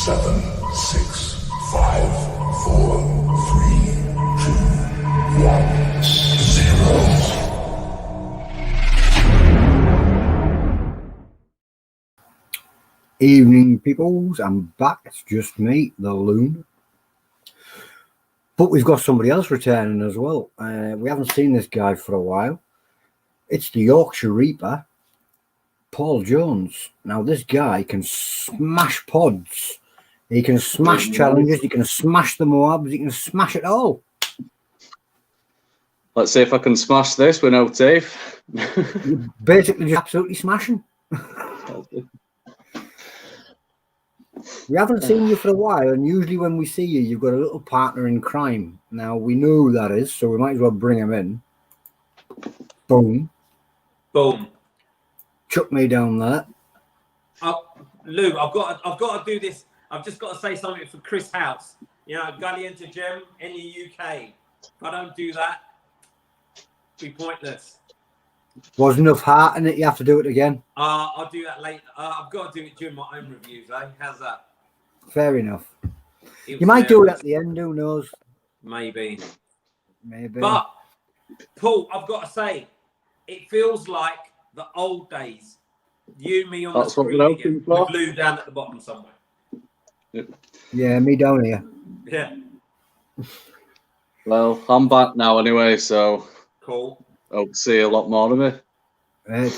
7, 6, 5, 4, 3, 2, 1, 0. Evening, peoples. I'm back. It's just me, the Loon. But we've got somebody else returning as well. We haven't seen this guy for a while. It's the Yorkshire Reaper, Paul Jones. Now, this guy can smash pods. He can smash challenges. He can smash the Moabs. He can smash it all. Let's see if I can smash this with no tape. You're basically just absolutely smashing. We haven't seen you for a while, and usually when we see you, you've got a little partner in crime. Now, we know who that is, so we might as well bring him in. Boom. Boom. Chuck me down there. Lou, I've got to do this. I've just got to say something for Chris House. You know, Gully to Gem in the UK. If I don't do that, it'll be pointless. Was enough heart in it, you have to do it again. I'll do that later. I've got to do it during my own reviews, eh? How's that? Fair enough. You might do it at the end, who knows? Maybe. But, Paul, I've got to say, it feels like the old days. You, me on the screen again, with Lou down at the bottom somewhere. Yeah, me down here. Yeah. Well, I'm back now anyway, so cool. Hope to see a lot more of me.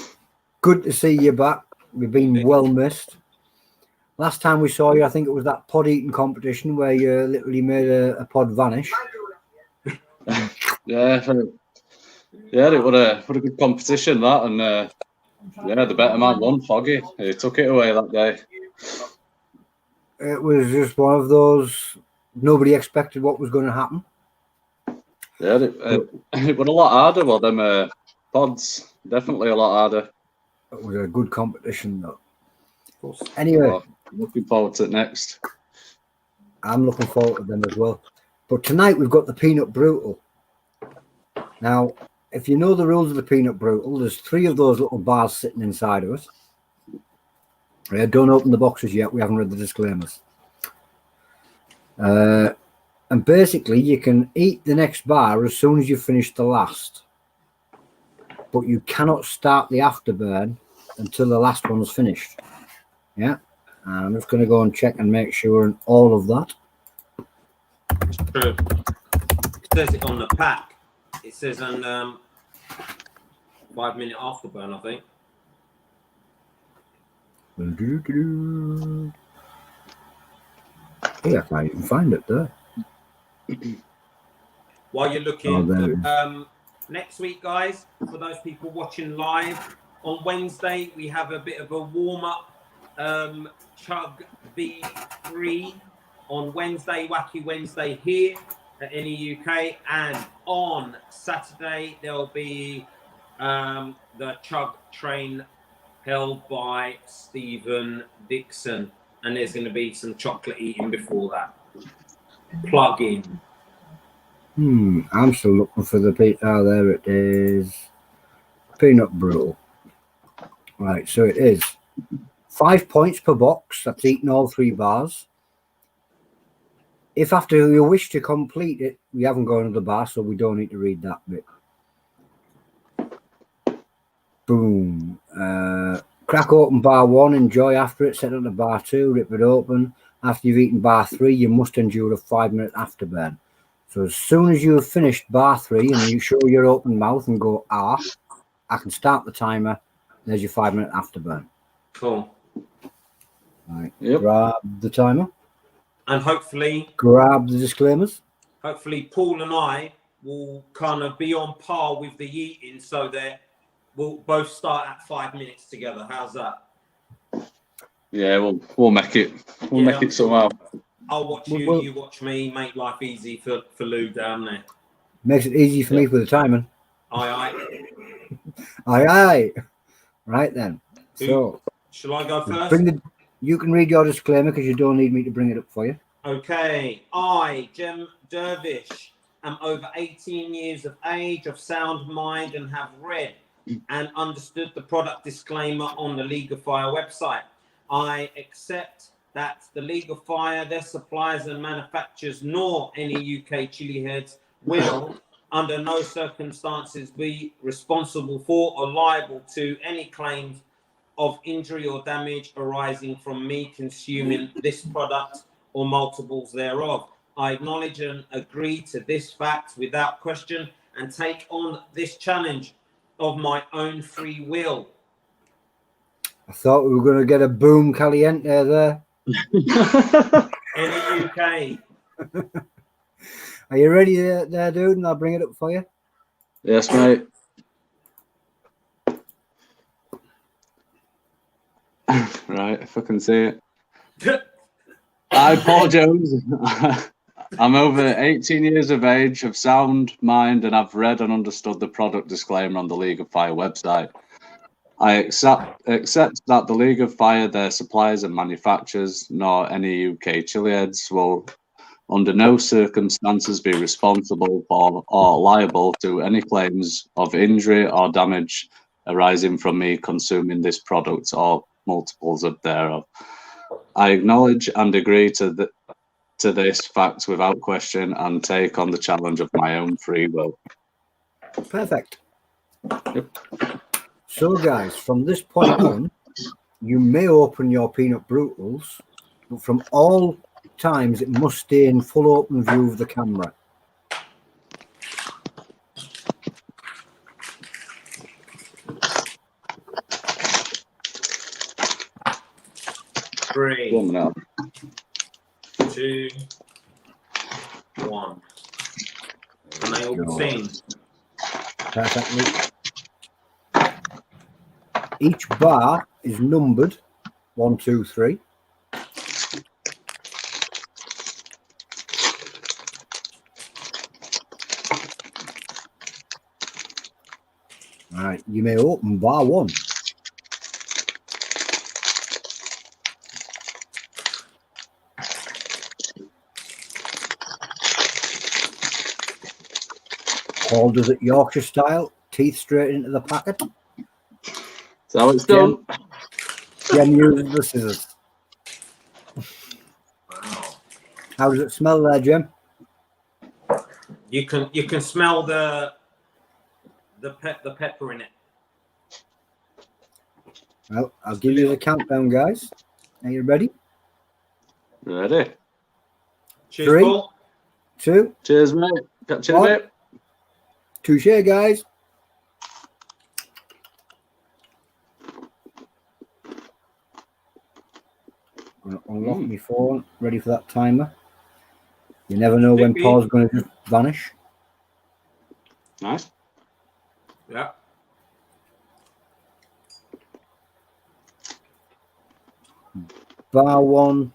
Good to see you back. We've been well missed. Last time we saw you, I think it was that pod eating competition where you literally made a pod vanish. Yeah, it was a good competition, that, and the better man won, Foggy. He took it away that day. It was just one of those, nobody expected what was going to happen. Yeah, it was a lot harder with them pods. Definitely a lot harder. It was a good competition, though. Of course. Anyway, looking forward to it next. I'm looking forward to them as well. But tonight we've got the Peanut Brutal. Now, if you know the rules of the Peanut Brutal, there's 3 of those little bars sitting inside of it. Don't open the boxes yet. We haven't read the disclaimers. And basically, you can eat the next bar as soon as you finish the last. But you cannot start the afterburn until the last one's finished. Yeah. And I'm just going to go and check and make sure and all of that. True. It says it on the pack. It says on 5-minute afterburn, I think. Yeah, I can't even find it there. While you're looking, next week, guys, for those people watching live, on Wednesday, we have a bit of a warm-up Chug V3 on Wednesday, Wacky Wednesday here at NE UK. And on Saturday, there'll be the Chug train held by Stephen Dixon. And there's going to be some chocolate eating before that. Plug in. I'm still looking for the there it is. Peanut Brutal. Right, so it is 5 points per box. That's eating all 3 bars. If after you wish to complete it, we haven't gone to the bar, so we don't need to read that bit. Boom. Crack open bar 1, enjoy after it, set up the bar 2, rip it open. After you've eaten bar 3, you must endure a 5-minute afterburn. So as soon as you have finished bar 3 and you show your open mouth and go, I can start the timer. There's your 5-minute afterburn. Cool. Right. Yep. Grab the timer. And hopefully... grab the disclaimers. Hopefully Paul and I will kind of be on par with the eating so that we'll both start at 5 minutes together. How's that? Yeah, we'll make it. We'll make it somehow. I'll watch you, you watch me, make life easy for Lou down there. Makes it easy for me with the timing. Aye. Aye. Right then. So, shall I go first? You can read your disclaimer because you don't need me to bring it up for you. Okay. I, Cem Dervish, am over 18 years of age, of sound mind, and have read and understood the product disclaimer on the League of Fire website. I accept that the League of Fire, their suppliers and manufacturers, nor any UK Chilli-heads will, under no circumstances, be responsible for or liable to any claims of injury or damage arising from me consuming this product or multiples thereof. I acknowledge and agree to this fact without question and take on this challenge of my own free will. I thought we were going to get a boom caliente there. In the UK. Are you ready there, dude? And I'll bring it up for you. Yes, mate. Right, if I can see it. Hi, Paul Jones. I'm over 18 years of age, of sound mind, and I've read and understood the product disclaimer on the League of Fire website. I accept that the League of Fire, their suppliers and manufacturers, nor any UK Chilli-heads will under no circumstances be responsible for or liable to any claims of injury or damage arising from me consuming this product or multiples of thereof. I acknowledge and agree to this fact without question and take on the challenge of my own free will. Perfect. Yep. So, guys, from this point on, you may open your peanut brutals, but from all times it must stay in full open view of the camera. Three, 2, 1. And they all sing. Perfectly. Each bar is numbered 1, 2, 3. All right, you may open bar 1. Paul does it Yorkshire style, teeth straight into the packet. That's how it's done. Jen uses the scissors. Wow. How does it smell there, Jim? You can smell the pepper in it. Well, I'll give you the countdown, guys. Are you ready? Ready. Cheers, 3, Paul. 2, Cheers, mate. Catch you in a 1. bit. Touche, guys. I'm going to unlock my phone, ready for that timer. You never know when Paul's going to just vanish. Nice. Yeah. Bar 1,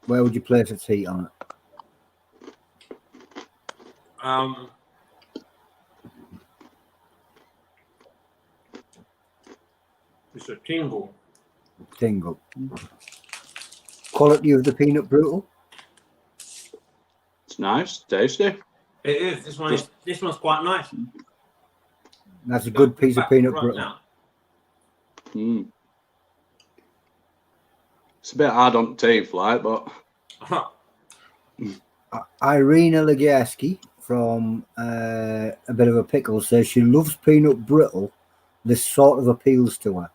where would you place its heat on it? It's a tingle. Tingle. Quality of the peanut brutal? It's nice, tasty. It is. This one's quite nice. That's a good piece of peanut brutal. Now. It's a bit hard on teeth, like, but Irina Legarski from A Bit of a Pickle says she loves peanut brittle. This sort of appeals to her.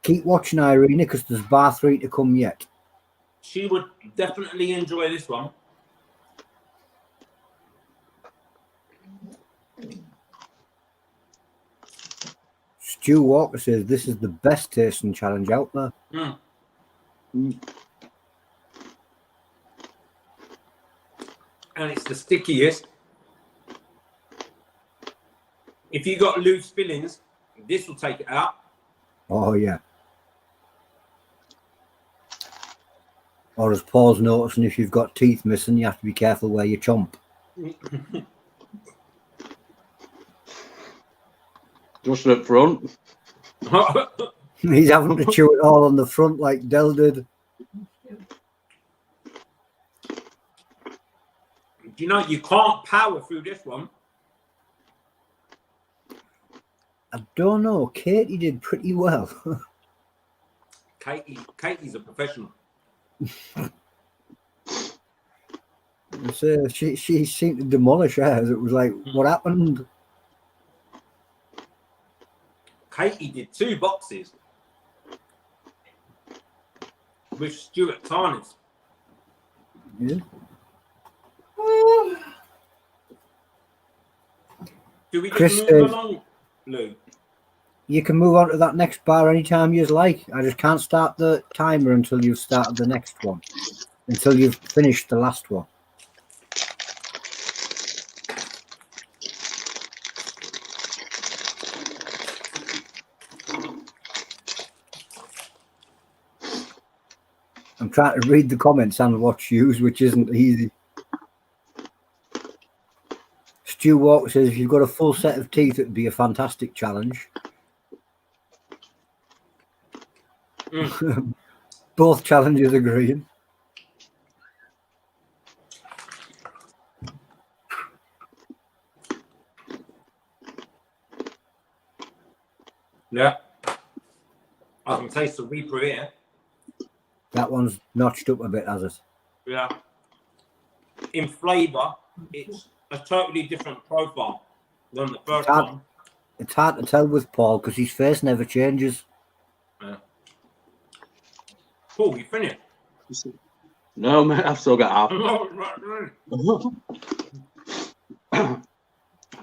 Keep watching, Irina, because there's bar 3 to come yet. She would definitely enjoy this one. Stu Walker says this is the best tasting challenge out there. And it's the stickiest. If you got loose fillings, this will take it out. Oh, yeah. Or as Paul's noticing, if you've got teeth missing, you have to be careful where you chomp. just up front. He's having to chew it all on the front like Del did. You know, you can't power through this one. I don't know. Katie did pretty well. Katie's a professional. So she seemed to demolish hers. It was like, what happened? Katie did 2 boxes with Stuart Tarnis. Yeah. Do we just Chris move says- along, Lou? You can move on to that next bar anytime you like. I just can't start the timer until you've started the next one. Until you've finished the last one. I'm trying to read the comments and watch yous, which isn't easy. Stu Walker says, if you've got a full set of teeth, it'd be a fantastic challenge. Both challenges agreeing. Yeah. I can taste the Reaper here. That one's notched up a bit, has it? Yeah. In flavour, it's a totally different profile than the first one. It's hard to tell with Paul because his face never changes. Yeah. Paul, you finished? No, mate, I've still got half.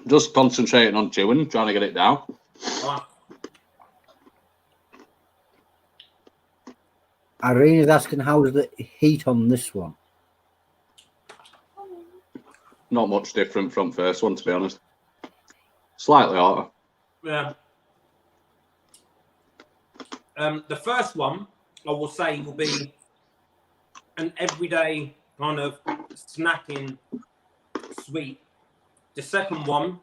Just concentrating on chewing, trying to get it down. Right. Irene is asking, how's the heat on this one? Not much different from first one, to be honest. Slightly hotter. Yeah. The first one, I will say, will be an everyday kind of snacking sweet. The second one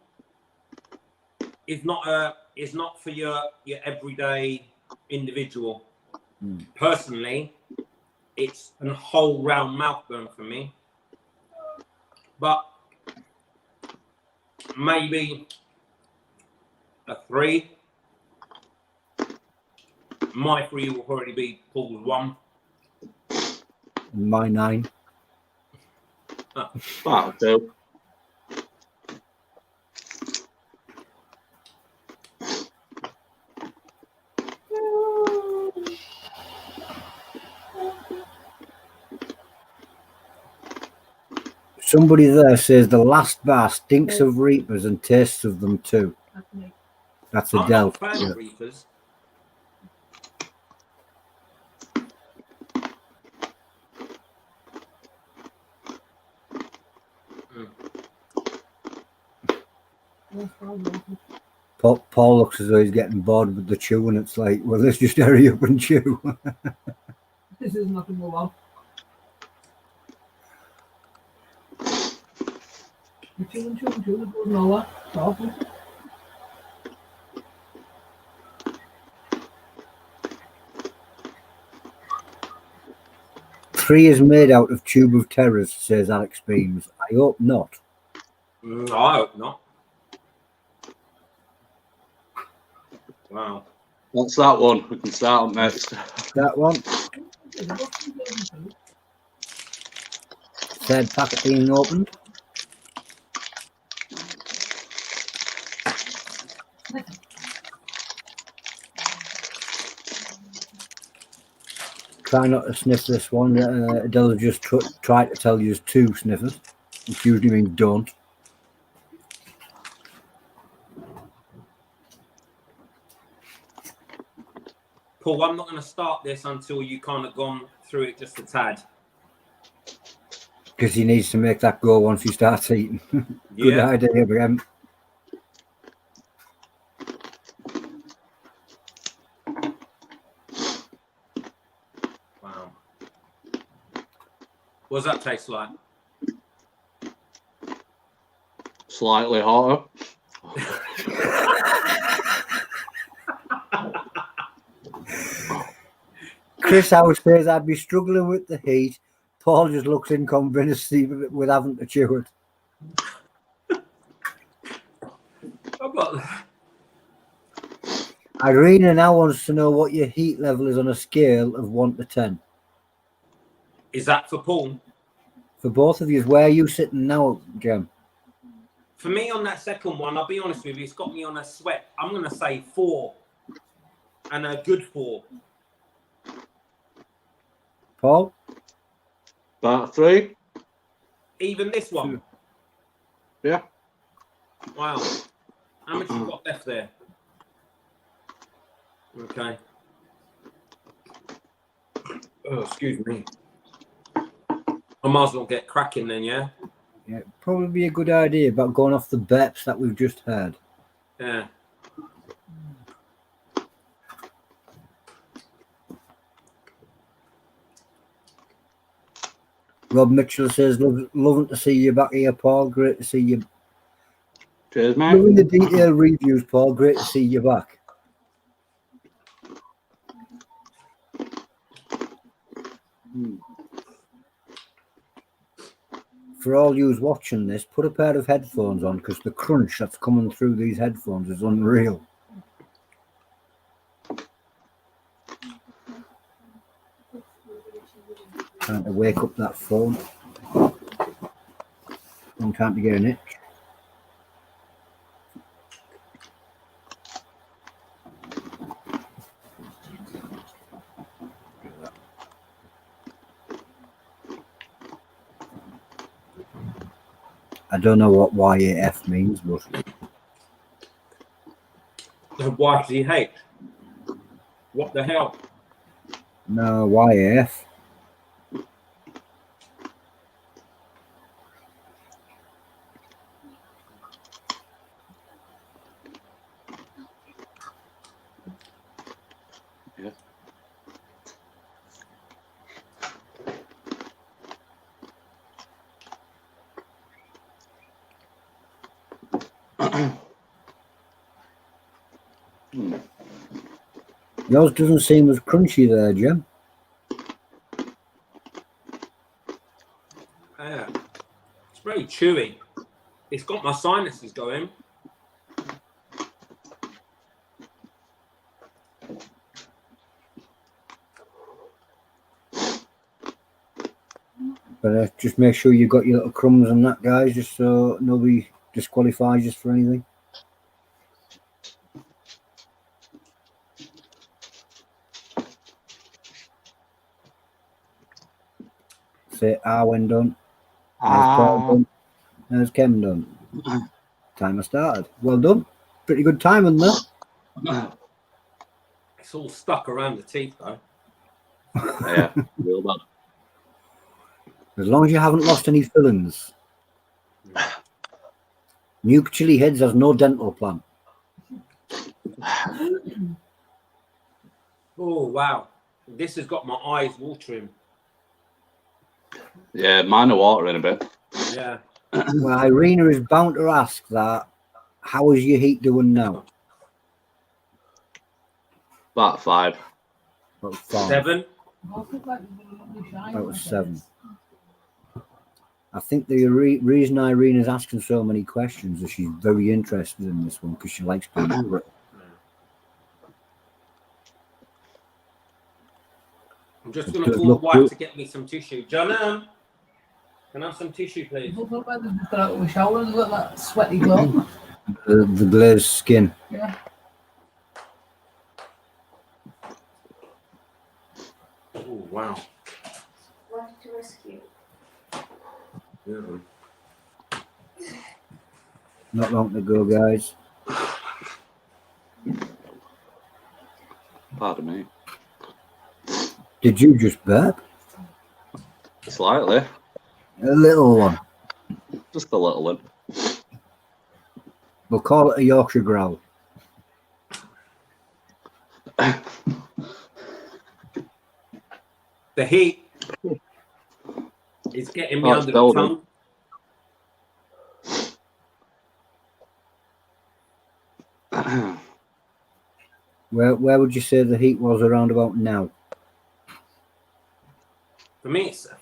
is not for your everyday individual. Personally, it's a whole round mouth burn for me. But maybe a 3. My 3 will probably be Paul's 1. My 9. That'll do. Somebody there says the last bar stinks of Reapers and tastes of them too. That's I'm Adele. not a fan of Reapers. Paul looks as though he's getting bored with the chewing. It's like, well, let's just hurry up and chew. This is nothing more on. Chewing, it goes nowhere. Awful. Three is made out of Tube of Terrors, says Alex Beams. I hope not. I hope not. Wow. What's that one? We can start on next. That one. Third packet being opened. Try not to sniff this one. Adele just try to tell you 2 sniffers, which usually means don't. Paul, I'm not going to start this until you kind of gone through it just a tad. Because he needs to make that go once he starts eating. Good Yeah. idea, Graham. Wow. What does that taste like? Slightly hotter. Chris Howe says, I'd be struggling with the heat. Paul just looks inconvinced with having to chew it. I've got... Irina now wants to know what your heat level is on a scale of 1 to 10. Is that for Paul? For both of you, where are you sitting now, Jem? For me, on that second one, I'll be honest with you, it's got me on a sweat. I'm going to say 4. And a good 4. Paul? About 3. Even this one? Yeah. Wow. How much you got left there? Okay. Oh, excuse me. I might as well get cracking then, yeah? Yeah, probably be a good idea about going off the beps that we've just heard. Yeah. Rob Mitchell says, loving to see you back here, Paul. Great to see you. Cheers, mate. Loving the detailed reviews, Paul. Great to see you back. For all yous watching this, put a pair of headphones on because the crunch that's coming through these headphones is unreal. Trying to wake up that phone. I'm trying to get an itch. I don't know what YAF means, but YGH. What the hell? no, YAF. Yeah. Yours doesn't seem as crunchy there, Jim. Yeah. It's very chewy. It's got my sinuses going. But just make sure you got your little crumbs and that, guys, just so nobody disqualifies us for anything. Say when done. There's Paul done. There's Kem done. Timer started. Well done. Pretty good timing there. It's all stuck around the teeth, though. Yeah, real bad. As long as you haven't lost any fillings. New Chilli-heads has no dental plan. Oh, wow. This has got my eyes watering. Yeah, mine are watering a bit. Yeah. Well, Irina is bound to ask that. How is your heat doing now? About 5. About 5. 7. About 7. I think the reason Irina's asking so many questions is she's very interested in this one because she likes being I'm just going to call the wife to get me some tissue. John, can I have some tissue, please? Look like they've just got out of the shower and they've got that sweaty glow. the glazed skin. Yeah. Oh, wow. Wanted to rescue. Yeah. Not long to go, guys. Pardon me. Did you just burp? Slightly. A little one. Just a little one. We'll call it a Yorkshire growl. The heat is getting me Oh, it's under the building. tongue. Where would you say the heat was around about now? For me, it's a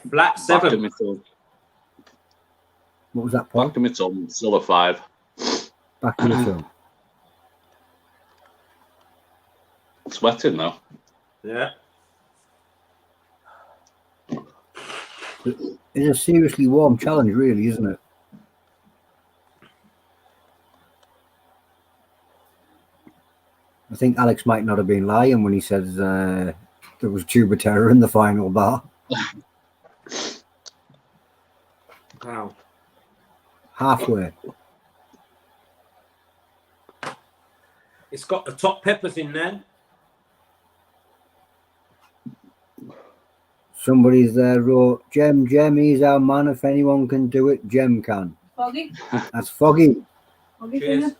flat Back to 7. my thumb. What was that, Paul? Back to my thumb. Still a 5. Back to your tongue. Sweating now. Yeah. It's a seriously warm challenge, really, isn't it? I think Alex might not have been lying when he says there was tuba terror in the final bar. Wow. Halfway. It's got the top peppers in there. Somebody's there wrote, Jem, he's our man. If anyone can do it, Jem can. Foggy. That's Foggy. Foggy Cheers. finger.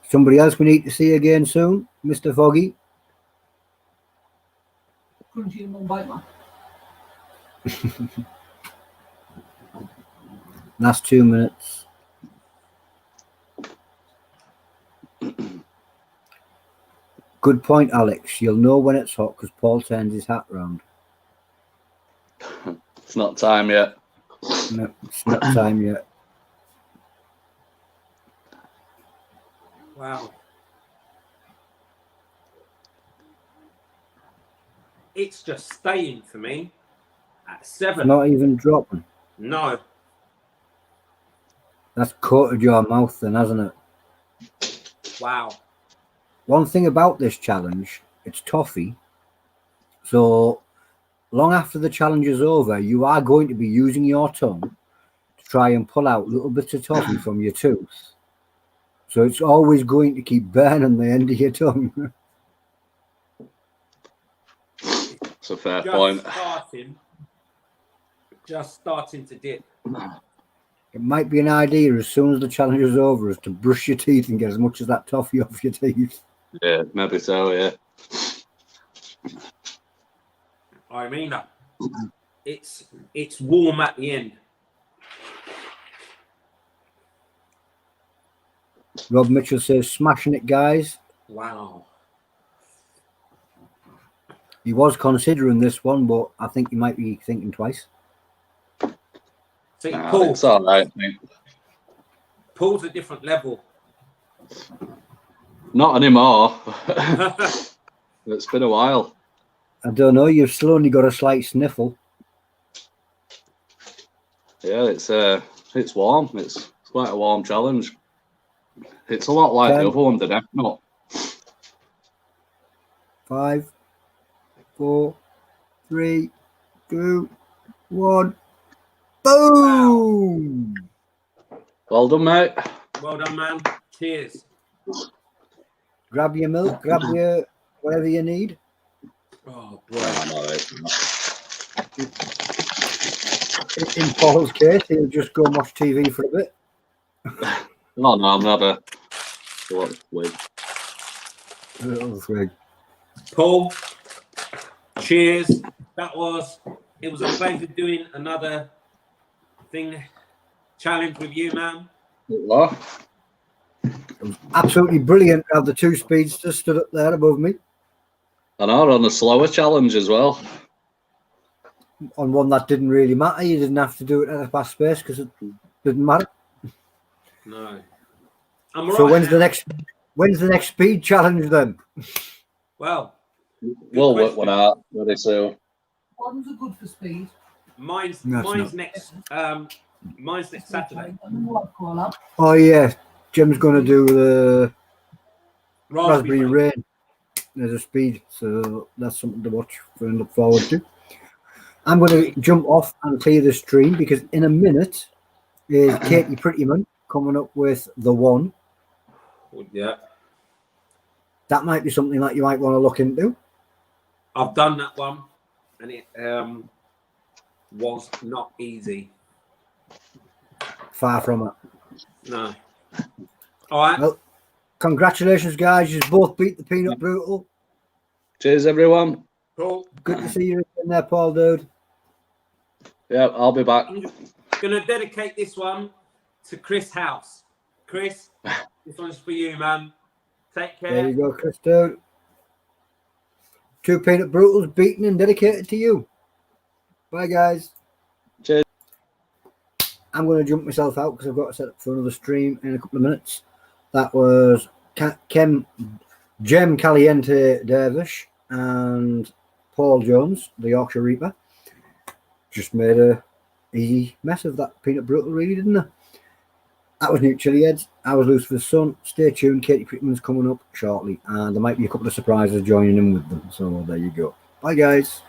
Somebody else we need to see again soon, Mr. Foggy. Crunchy and bite man. Last 2 minutes. Good point, Alex. You'll know when it's hot because Paul turns his hat round. It's not time yet. No, it's not time yet. Wow. It's just staying for me at 7. Not even dropping. No. That's coated your mouth then, hasn't it? Wow. One thing about this challenge, it's toffee. So long after the challenge is over, you are going to be using your tongue to try and pull out little bits of toffee from your tooth. So it's always going to keep burning the end of your tongue. That's a fair point. Just starting to dip. It might be an idea as soon as the challenge is over is to brush your teeth and get as much of that toffee off your teeth. Yeah, maybe so, yeah. I mean, it's warm at the end. Rob Mitchell says, smashing it, guys. Wow. He was considering this one, but I think he might be thinking twice. See, Nah, Paul, it's all right, I think. Paul's a different level. Not anymore. It's been a while. I don't know, you've slowly got a slight sniffle. Yeah, it's warm. It's quite a warm challenge. It's a lot like the other one, the Death Note. 5, 4, 3, 2, 1. Boom! Well done, mate. Well done, man. Cheers. Grab your milk, grab your whatever you need. Oh, boy. I'm all right. In Paul's case, he'll just go and watch TV for a bit. No, I'm not a wig. A little swig. Paul, cheers. It was a pleasure doing another challenge with you, man. What? Absolutely brilliant to have the 2 speedsters stood up there above me. I know, on a slower challenge as well. On one that didn't really matter. You didn't have to do it at a fast pace because it didn't matter. No. I'm So right when's now. the next speed challenge then? Well, We'll work question. one out very soon. What ones are good for speed? mine's not. next Saturday. Oh yeah, Jim's going to do the Raspberry Rain. There's a speed, so that's something to watch and look forward to. I'm going to jump off and clear the stream because in a minute is Katie Prettyman coming up with the one. Yeah. That might be something that you might want to look into. I've done that one, and it was not easy. Far from it. No. All right. Well, congratulations, guys. You both beat the Peanut Brutal. Cheers, everyone. Cool. Good to see you in there, Paul, dude. Yeah, I'll be back. I'm going to dedicate this one to Chris House. Chris, this one's for you, man. Take care. There you go, Chris, dude. 2 Peanut Brutals beaten and dedicated to you. Bye, guys. Cheers. I'm going to jump myself out because I've got to set up for another stream in a couple of minutes. That was Cem Caliente Dervish and Paul Jones, the Yorkshire Reaper, just made a easy mess of that peanut brutal, really, didn't they? That was New Chilli-heads. I was Lucifer's son. Stay tuned. Katie Crickman's coming up shortly, and there might be a couple of surprises joining in with them. So there you go. Bye, guys.